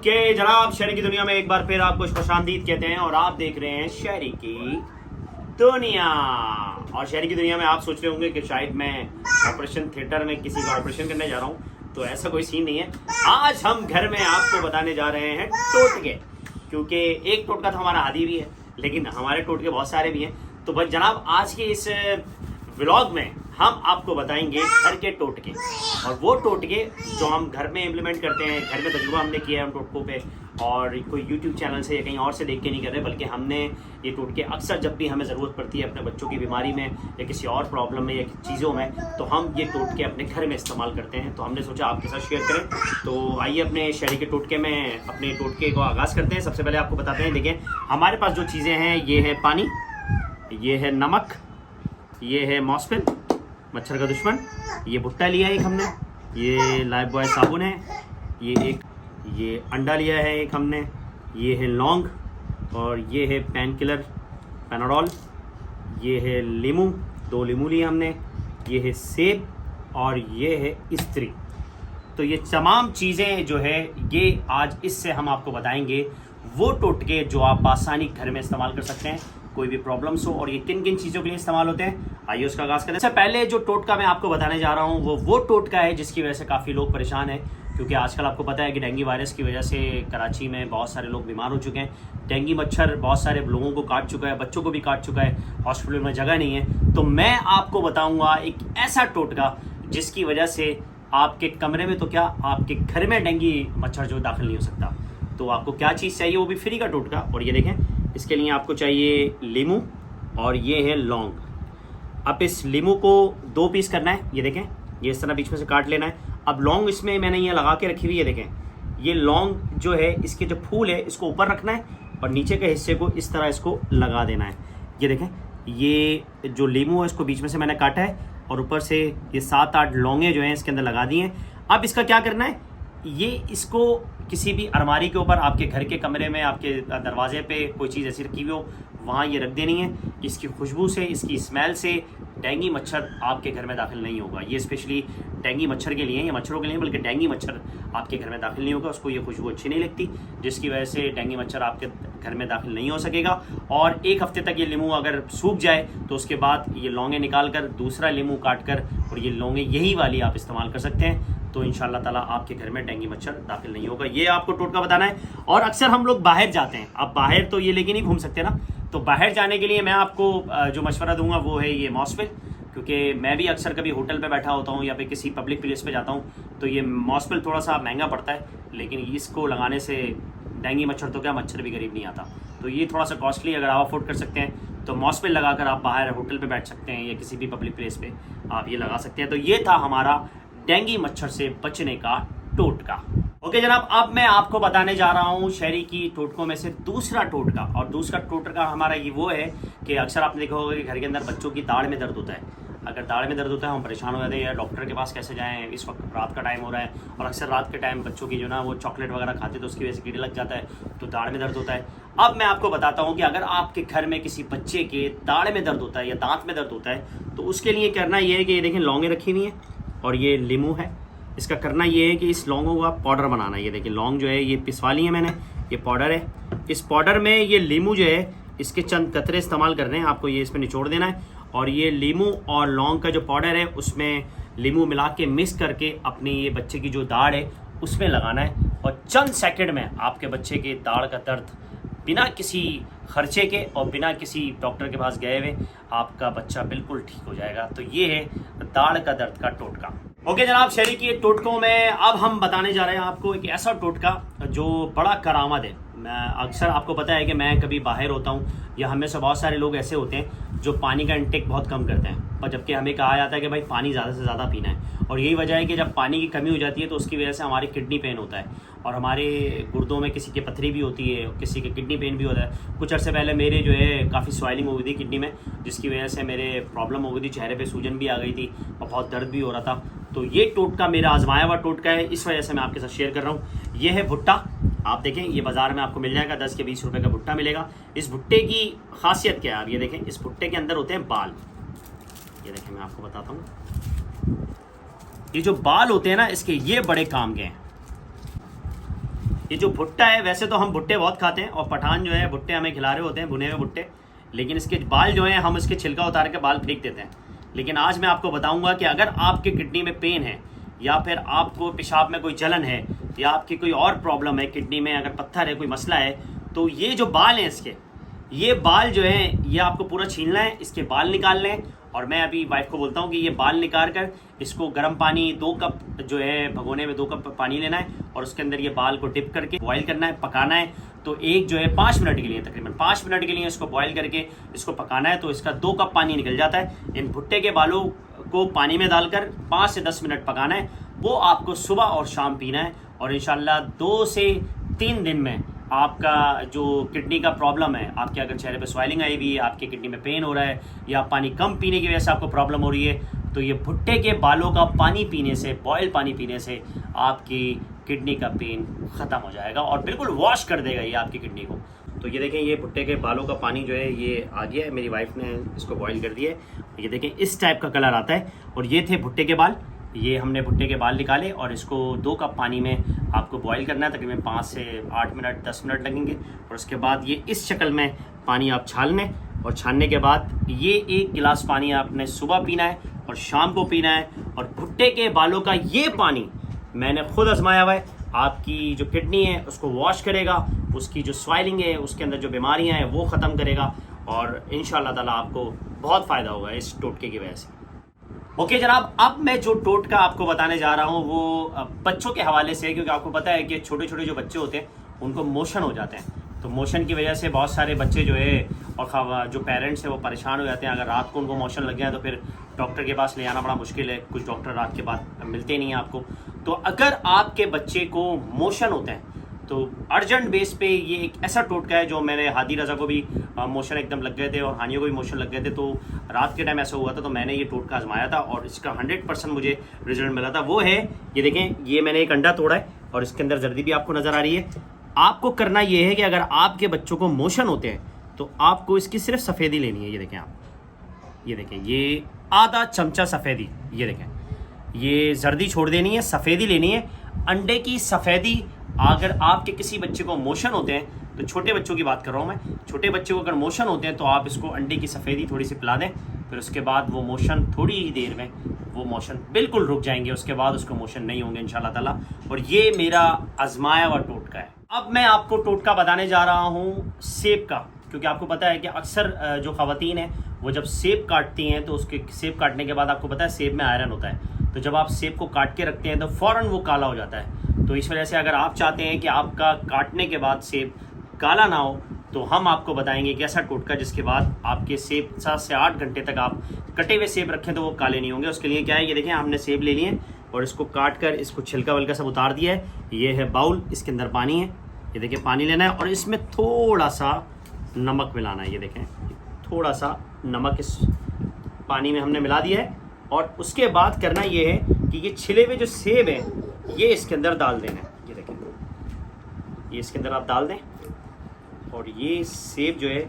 Okay जनाब, शहरी की दुनिया में एक बार फिर आपको खुशामदीद कहते हैं और आप देख रहे हैं शहरी की दुनिया। और शहरी की दुनिया में आप सोच रहे होंगे कि शायद मैं ऑपरेशन थिएटर में किसी का ऑपरेशन करने जा रहा हूँ, तो ऐसा कोई सीन नहीं है। आज हम घर में आपको बताने जा रहे हैं टोटके, क्योंकि एक टोटका तो हमारा आदि भी है, लेकिन हमारे टोटके बहुत सारे भी हैं। तो बस जनाब, आज के इस व्लॉग में हम आपको बताएंगे घर के टोटके, और वो टोटके जो हम घर में इम्प्लीमेंट करते हैं, घर में तजुर्बा हमने किया है उन टोटकों पे, और कोई यूट्यूब चैनल से या कहीं और से देख के नहीं कर रहे, बल्कि हमने ये टोटके अक्सर जब भी हमें ज़रूरत पड़ती है अपने बच्चों की बीमारी में या किसी और प्रॉब्लम में या चीज़ों में, तो हम ये टोटके अपने घर में इस्तेमाल करते हैं। तो हमने सोचा आपके साथ शेयर करें। तो आइए अपने शहरी के टोटके में अपने टोटके को आगाज़ करते हैं। सबसे पहले आपको बताते हैं, देखें हमारे पास जो चीज़ें हैं, ये है पानी, ये है नमक, ये है मॉस्फिल मच्छर का दुश्मन, ये भुट्टा लिया है एक हमने, ये लाइफ बॉय साबुन है, ये अंडा लिया है एक हमने, ये है लौंग, और ये है पेन किलर पैनाडोल, ये है लीमू, 2 लीमू लिए हमने, ये है सेब, और ये है इस्त्री। तो ये तमाम चीज़ें जो है, ये आज इससे हम आपको बताएंगे वो टोटके जो आप आसानी घर में इस्तेमाल कर सकते हैं कोई भी प्रॉब्लम्स हो। और ये किन किन चीज़ों के लिए इस्तेमाल होते हैं, आइए उसका आगाज़ करें। सबसे पहले जो टोटका मैं आपको बताने जा रहा हूँ वो टोटका है जिसकी वजह से काफ़ी लोग परेशान हैं, क्योंकि आजकल आपको पता है कि डेंगू वायरस की वजह से कराची में बहुत सारे लोग बीमार हो चुके हैं। डेंगू मच्छर बहुत सारे लोगों को काट चुका है, बच्चों को भी काट चुका है, हॉस्पिटल में जगह नहीं है। तो मैं आपको बताऊँगा एक ऐसा टोटका जिसकी वजह से आपके कमरे में तो क्या, आपके घर में डेंगू मच्छर जो दाखिल नहीं हो सकता। तो आपको क्या चीज़ चाहिए, वो भी फ्री का टोटका। और ये देखें, इसके लिए आपको चाहिए लीमू और ये है लौंग। अब इस लीमू को 2 पीस करना है, ये देखें, ये इस तरह बीच में से काट लेना है। अब लौंग इसमें मैंने ये लगा के रखी हुई है, देखें ये लौंग जो है, इसके जो फूल है इसको ऊपर रखना है और नीचे के हिस्से को इस तरह इसको लगा देना है। ये देखें, ये जो लीमू है इसको बीच में से मैंने काटा है और ऊपर से ये 7-8 लौंगे जो हैं इसके अंदर लगा दिए हैं। अब इसका क्या करना है, ये इसको किसी भी अलमारी के ऊपर, आपके घर के कमरे में, आपके दरवाजे पे कोई चीज़ ऐसी रखी हुई हो, वहाँ ये रख देनी है। इसकी खुशबू से, इसकी स्मेल से डेंगू मच्छर आपके घर में दाखिल नहीं होगा। ये स्पेशली डेंगू मच्छर के लिए, या मच्छरों के लिए, बल्कि डेंगू मच्छर आपके घर में दाखिल नहीं होगा, उसको ये खुशबू अच्छी नहीं लगती, जिसकी वजह से डेंगू मच्छर आपके घर में दाखिल नहीं हो सकेगा। और 1 हफ्ते तक ये लीमू अगर सूख जाए तो उसके बाद ये लौंगे निकाल कर दूसरा लीमू काट कर, और ये लौंगे यही वाली आप इस्तेमाल कर सकते हैं। तो इंशाल्लाह ताला आपके घर में डेंगू मच्छर दाखिल नहीं होगा। ये आपको टोटका बताना है। और अक्सर हम लोग बाहर जाते हैं, अब बाहर तो ये लेके नहीं घूम सकते ना, तो बाहर जाने के लिए मैं आपको जो मशवरा दूंगा वो है ये मॉस्फिल, क्योंकि मैं भी अक्सर कभी होटल पे बैठा होता हूँ या फिर किसी पब्लिक प्लेस पे जाता हूँ, तो ये मॉस्फिल थोड़ा सा महंगा पड़ता है, लेकिन इसको लगाने से डेंगू मच्छर तो क्या, मच्छर भी करीब नहीं आता। तो ये थोड़ा सा कॉस्टली, अगर आप अफोर्ड कर सकते हैं तो मॉस्फिल लगाकर आप बाहर होटल पे बैठ सकते हैं या किसी भी पब्लिक प्लेस पे आप ये लगा सकते हैं। तो ये था हमारा डेंगू मच्छर से बचने का टोटका। ओके जनाब, अब मैं आपको बताने जा रहा हूँ शहरी की टोटकों में से दूसरा टोटका। और दूसरा टोटका हमारा ये वो है कि अक्सर आपने देखा होगा कि घर के अंदर बच्चों की दाढ़ में दर्द होता है। अगर दाढ़ में दर्द होता है, हम परेशान हो जाते हैं यार डॉक्टर के पास कैसे जाएं, इस वक्त रात का टाइम हो रहा है, और अक्सर रात के टाइम बच्चों की जो ना वो चॉकलेट वगैरह खाते तो उसकी वजह से कीड़े लग जाता है, तो दाढ़ में दर्द होता है। अब मैं आपको बताता हूँ कि अगर आपके घर में किसी बच्चे के दाढ़ में दर्द होता है या दांत में दर्द होता है, तो उसके लिए करना ये है कि ये देखें, लौंगे रखी हुई हैं और ये लीमू है। इसका करना ये है कि इस लौंगों का पाउडर बनाना है। ये देखिए लौंग जो है ये पिसवा ली है मैंने, ये पाउडर है। इस पाउडर में ये लीमू जो है, इसके चंद कतरे इस्तेमाल करने हैं आपको, ये इसमें निचोड़ देना है, और ये लीमू और लौंग का जो पाउडर है उसमें लीमू मिला के मिक्स करके अपने ये बच्चे की जो दाढ़ है उसमें लगाना है, और चंद सेकंड में आपके बच्चे के दाढ़ का दर्द बिना किसी खर्चे के और बिना किसी डॉक्टर के पास गए हुए आपका बच्चा बिल्कुल ठीक हो जाएगा। तो ये है दाढ़ का दर्द का टोटका। ओके जनाब, शहरी की टोटकों में अब हम बताने जा रहे हैं आपको एक ऐसा टोटका जो बड़ा करामत है। मैं अक्सर, आपको पता है कि मैं कभी बाहर होता हूँ या हमें से बहुत सारे लोग ऐसे होते हैं जो पानी का इंटेक बहुत कम करते हैं, और जबकि हमें कहा जाता है कि भाई पानी ज़्यादा से ज़्यादा पीना है। और यही वजह है कि जब पानी की कमी हो जाती है तो उसकी वजह से हमारी किडनी पेन होता है, और हमारे गुर्दों में किसी की पथरी भी होती है, किसी के किडनी पेन भी होता है। कुछ अर्से पहले मेरे जो है काफ़ी स्वेलिंग हो गई थी किडनी में, जिसकी वजह से मेरे प्रॉब्लम हो गई थी, चेहरे पे सूजन भी आ गई थी और बहुत दर्द भी हो रहा था। तो ये टोटका मेरा आजमाया हुआ टोटका है, इस वजह से मैं आपके साथ शेयर कर रहा हूँ। ये है भुट्टा, आप देखें ये बाज़ार में आपको मिल जाएगा, 10 के 20 रुपए का भुट्टा मिलेगा। इस भुट्टे की खासियत क्या है, आप ये देखें, इस भुट्टे के अंदर होते हैं बाल। ये देखें, मैं आपको बताता हूँ, ये जो बाल होते हैं ना इसके, ये बड़े काम के हैं। ये जो भुट्टा है, वैसे तो हम भुट्टे बहुत खाते हैं और पठान जो है भुट्टे हमें खिला रहे होते हैं, भुने हुए भुट्टे, लेकिन इसके बाल जो हैं हम इसके छिलका उतार के बाल फेंक देते हैं। लेकिन आज मैं आपको बताऊंगा कि अगर आपके किडनी में पेन है या फिर आपको पेशाब में कोई जलन है या आपकी कोई और प्रॉब्लम है, किडनी में अगर पत्थर है, कोई मसला है, तो ये जो बाल हैं इसके, ये बाल जो है ये आपको पूरा छीलना है, इसके बाल निकालने हैं। और मैं अभी वाइफ को बोलता हूँ कि ये बाल निकाल कर इसको गर्म पानी 2 कप जो है भगोने में 2 कप पानी लेना है और उसके अंदर ये बाल को डिप करके बॉईल करना है, पकाना है। तो एक जो है 5 मिनट के लिए, तकरीबन 5 मिनट के लिए इसको बॉईल करके इसको पकाना है, तो इसका 2 कप पानी निकल जाता है। इन भुट्टे के बालों को पानी में डालकर 5 से 10 मिनट पकाना है, वो आपको सुबह और शाम पीना है। और इंशाल्लाह 2 से 3 दिन में आपका जो किडनी का प्रॉब्लम है, आपके अगर चेहरे पे स्वेलिंग आई हुई है, आपके किडनी में पेन हो रहा है या पानी कम पीने की वजह से आपको प्रॉब्लम हो रही है, तो ये भुट्टे के बालों का पानी पीने से, बॉयल पानी पीने से आपकी किडनी का पेन ख़त्म हो जाएगा और बिल्कुल वॉश कर देगा ये आपकी किडनी को। तो ये देखें, ये भुट्टे के बालों का पानी जो है ये आ गया है, मेरी वाइफ ने इसको बॉयल कर दिया है। ये देखें इस टाइप का कलर आता है। और ये थे भुट्टे के बाल, ये हमने भुट्टे के बाल निकाले और इसको 2 कप पानी में आपको बॉईल करना है, तकरीबन 5 से 8 मिनट 10 मिनट लगेंगे। और उसके बाद ये इस शक्ल में पानी आप छान लें और छानने के बाद ये 1 गिलास पानी आपने सुबह पीना है और शाम को पीना है। और भुट्टे के बालों का ये पानी मैंने खुद आजमाया हुआ है, आपकी जो किडनी है उसको वॉश करेगा, उसकी जो स्वेलिंग है, उसके अंदर जो बीमारियाँ हैं वो ख़त्म करेगा और इंशाअल्लाह ताला आपको बहुत फ़ायदा होगा इस टोटके की वजह से। ओके जनाब, अब मैं जो टोटका आपको बताने जा रहा हूँ वो बच्चों के हवाले से है, क्योंकि आपको पता है कि छोटे छोटे जो बच्चे होते हैं उनको मोशन हो जाते हैं। तो मोशन की वजह से बहुत सारे बच्चे जो है और जो पेरेंट्स हैं वो परेशान हो जाते हैं। अगर रात को उनको मोशन लग गया तो फिर डॉक्टर के पास ले आना बड़ा मुश्किल है, कुछ डॉक्टर रात के बाद मिलते नहीं हैं आपको। तो अगर आपके बच्चे को मोशन होते हैं तो अर्जेंट बेस पे ये एक ऐसा टोटका है जो मेरे हादी रज़ा को भी मोशन एकदम लग गए थे और हानियों को भी मोशन लग गए थे। तो रात के टाइम ऐसा हुआ था, तो मैंने ये टोटका आजमाया था और इसका 100% मुझे रिजल्ट मिला था। वो है, ये देखें, ये मैंने एक अंडा तोड़ा है और इसके अंदर जर्दी भी आपको नज़र आ रही है। आपको करना ये है कि अगर आपके बच्चों को मोशन होते हैं तो आपको इसकी सिर्फ सफ़ेदी लेनी है। ये देखें आप, ये देखें, ये आधा चमचा सफ़ेदी, ये देखें, ये जर्दी छोड़ देनी है, सफ़ेदी लेनी है। अंडे की सफ़ेदी, अगर आपके किसी बच्चे को मोशन होते हैं, तो छोटे बच्चों की बात कर रहा हूँ मैं, छोटे बच्चे को अगर मोशन होते हैं तो आप इसको अंडे की सफ़ेदी थोड़ी सी पिला दें, फिर उसके बाद वो मोशन थोड़ी ही देर में वो मोशन बिल्कुल रुक जाएंगे, उसके बाद उसको मोशन नहीं होंगे इंशाल्लाह ताला। और ये मेरा आजमाया हुआ टोटका है। अब मैं आपको टोटका बताने जा रहा हूँ सेब का, क्योंकि आपको पता है कि अक्सर जो ख़वातीन हैं वो जब सेब काटती हैं तो उसके सेब काटने के बाद आपको पता है सेब में आयरन होता है, तो जब आप सेब को काट के रखते हैं तो फ़ौरन वो काला हो जाता है। तो इस वजह से अगर आप चाहते हैं कि आपका काटने के बाद सेब काला ना हो, तो हम आपको बताएंगे कि ऐसा टोटका जिसके बाद आपके सेब 7 से 8 घंटे तक आप कटे हुए सेब रखें तो वो काले नहीं होंगे। उसके लिए क्या है, ये देखें, हमने सेब ले लिए और इसको काट कर इसको छिलका वलका सब उतार दिया है। ये है बाउल, इसके अंदर पानी है, ये देखिए पानी लेना है और इसमें थोड़ा सा नमक मिलाना है। ये देखें, थोड़ा सा नमक इस पानी में हमने मिला दिया है और उसके बाद करना ये है कि ये छिले हुए जो सेब हैं ये इसके अंदर डाल देना है। ये देखें, ये इसके अंदर आप डाल दें और ये सेब जो है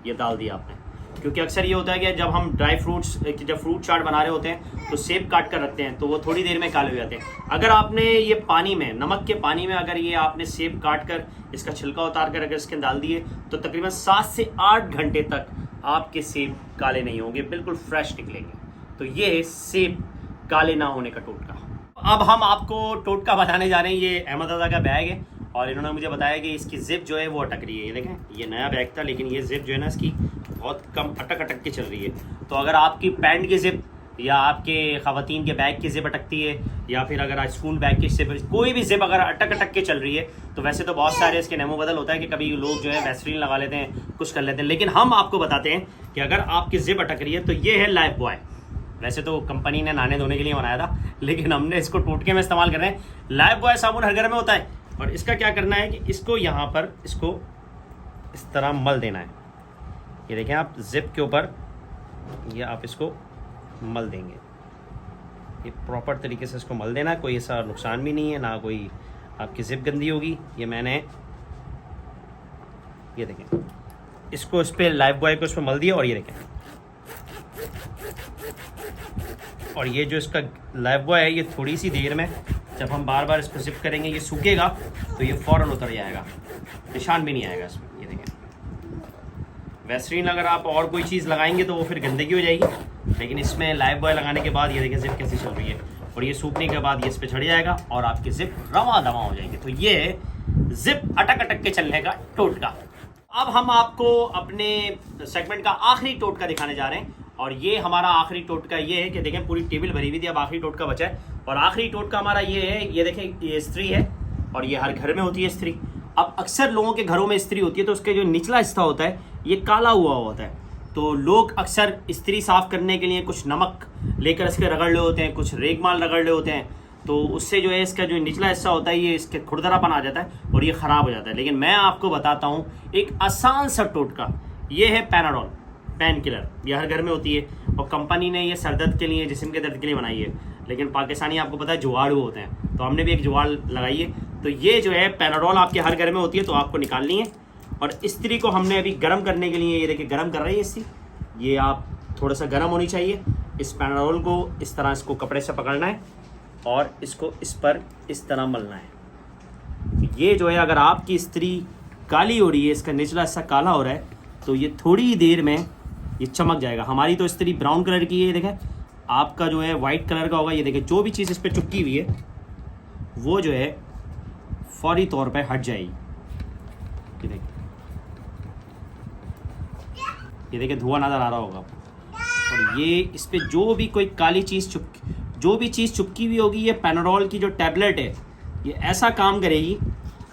ये डाल दिया आपने, क्योंकि अक्सर ये होता है कि जब हम ड्राई फ्रूट्स, जब फ्रूट चाट बना रहे होते हैं तो सेब काट कर रखते हैं तो वो थोड़ी देर में काले हो जाते हैं। अगर आपने ये पानी में, नमक के पानी में अगर ये आपने सेब काट कर इसका छिलका उतार कर अगर इसके अंदर डाल दिए तो तकरीबन 7 से 8 घंटे तक आपके सेब काले नहीं होंगे, बिल्कुल फ्रेश निकलेंगे। तो ये है सेब काले ना होने का टोटका। अब हम आपको टोटका बताने जा रहे हैं। ये अहमद रज़ा का बैग है और इन्होंने मुझे बताया कि इसकी जिप जो है वो अटक रही है। ये देखें, ये नया बैग था लेकिन ये जिप जो है ना इसकी बहुत कम अटक के चल रही है। तो अगर आपकी पैंट की जिप या आपके ख़वातीन के बैग की जिप अटकती है या फिर अगर आज स्कूल बैग की जिप, कोई भी जिप अगर अटक के चल रही है, तो वैसे तो बहुत सारे इसके नमो बदल होता है कि कभी लोग जो है वैसलीन लगा लेते हैं, कुछ कर लेते हैं, लेकिन हम आपको बताते हैं कि अगर आपकी जिप अटक रही है तो ये है लाइफ बॉय। वैसे तो कंपनी ने नहाने धोने के लिए बनाया था लेकिन हमने इसको टोटके में इस्तेमाल कर रहे हैं। लाइफ बॉय साबुन हर घर में होता है और इसका क्या करना है कि इसको यहाँ पर इसको इस तरह मल देना है। ये देखें आप, जिप के ऊपर ये आप इसको मल देंगे, ये प्रॉपर तरीके से इसको मल देना है, कोई ऐसा नुकसान भी नहीं है, ना कोई आपकी जिप गंदी होगी। ये मैंने, ये देखें, इसको इस पर लाइफ बॉय को इस पर मल दिया और ये देखें, और ये जो इसका लाइफ बॉय है ये थोड़ी सी देर में जब हम बार बार इसको जिप करेंगे ये सूखेगा तो ये फ़ौरन उतर जाएगा, निशान भी नहीं आएगा इसमें। ये देखें, वैसलीन अगर आप और कोई चीज़ लगाएंगे तो वो फिर गंदगी हो जाएगी, लेकिन इसमें लाइफ बॉय लगाने के बाद ये देखें जिप कैसी चल रही है, और ये सूखने के बाद ये इस पर चढ़ जाएगा और आपकी जिप रवा दवा हो जाएगी। तो ये जिप अटक अटक के चलने का टोटका। अब हम आपको अपने सेगमेंट का आखिरी टोटका दिखाने जा रहे हैं, और ये हमारा आखिरी टोटका ये है कि देखें पूरी टेबल भरी हुई थी, अब आखिरी टोटका बचा है। और आखिरी टोटका हमारा ये है, ये देखें ये इस्त्री है, और ये हर घर में होती है इस्त्री। अब अक्सर लोगों के घरों में इस्त्री होती है तो उसके जो निचला हिस्सा होता है ये काला हुआ होता है, तो लोग अक्सर इस्त्री साफ़ करने के लिए कुछ नमक लेकर इसके रगड़ ले होते हैं, कुछ रेगमाल रगड़ ले होते हैं, तो उससे जो है इसका जो निचला हिस्सा होता है ये इसके खुरदरापन आ जाता है और ये ख़राब हो जाता है। लेकिन मैं आपको बताता हूँ एक आसान सा टोटका, ये है पैनाडोल, पेन किलर। ये हर घर में होती है और कंपनी ने ये सर दर्द के लिए, जिस्म के दर्द के लिए बनाई है, लेकिन पाकिस्तानी आपको पता है जुगाड़ू होते हैं, तो हमने भी एक जुगाड़ लगाई है। तो ये जो है पैनाडोल आपके हर घर में होती है, तो आपको निकालनी है। और इस्त्री को हमने अभी गर्म करने के लिए, ये देखिए गर्म कर रही है इस्त्री, ये आप थोड़ा सा गर्म होनी चाहिए। इस पैनाडोल को इस तरह इसको कपड़े से पकड़ना है और इसको इस पर इस तरह मलना है। ये जो है अगर आपकी इस्त्री काली हो रही है, इसका निचला हिस्सा काला हो रहा है, तो ये थोड़ी देर में ये चमक जाएगा। हमारी तो इस्त्री ब्राउन कलर की है, ये देखें, आपका जो है वाइट कलर का होगा। ये देखें जो भी चीज़ इस पर चुपकी हुई है वो जो है फौरी तौर पे हट जाएगी। ये देखें, ये देखिए धुआं नज़र आ रहा होगा आपको। और ये इस पर जो भी कोई काली चीज़ चुपकी हुई होगी, ये पैनाडोल की जो टैबलेट है ये ऐसा काम करेगी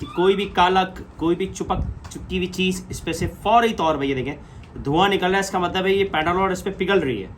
कि कोई भी चुपकी हुई चीज़ इस पर से फौरी तौर पर, ये देखें धुआं निकल रहा है, इसका मतलब है ये पैनाडोल इस पर पिघल रही है।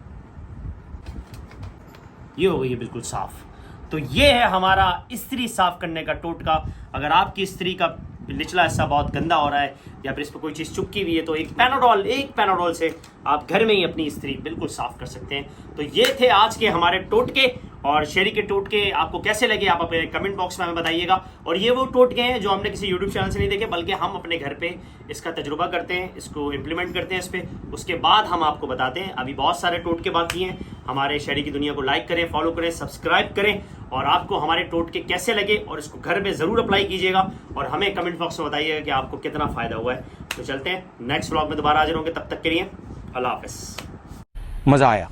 ये हो गई है बिल्कुल साफ़। तो ये है हमारा इस्त्री साफ़ करने का टोटका। अगर आपकी इस्त्री का निचला हिस्सा बहुत गंदा हो रहा है या फिर इस पर कोई चीज़ चुपकी हुई है, तो एक पैनाडोल से आप घर में ही अपनी इस्त्री बिल्कुल साफ़ कर सकते हैं। तो ये थे आज के हमारे टोटके, और शेरी के टोटके आपको कैसे लगे आप अपने कमेंट बॉक्स में हमें बताइएगा। और ये वो टोटके हैं जो हमने किसी यूट्यूब चैनल से नहीं देखे, बल्कि हम अपने घर पे इसका तजुर्बा करते हैं, इसको इम्प्लीमेंट करते हैं इस पर, उसके बाद हम आपको बताते हैं। अभी बहुत सारे टोटके बाकी हैं। हमारे शेरी की दुनिया को लाइक करें, फॉलो करें, सब्सक्राइब करें, और आपको हमारे टोटके कैसे लगे और इसको घर में ज़रूर अप्लाई कीजिएगा और हमें कमेंट बॉक्स में बताइएगा कि आपको कितना फ़ायदा हुआ है। तो चलते हैं नेक्स्ट व्लॉग में दोबारा हाजिर होंगे, तब तक के लिए अल्लाह हाफ़िज़। मज़ा आया।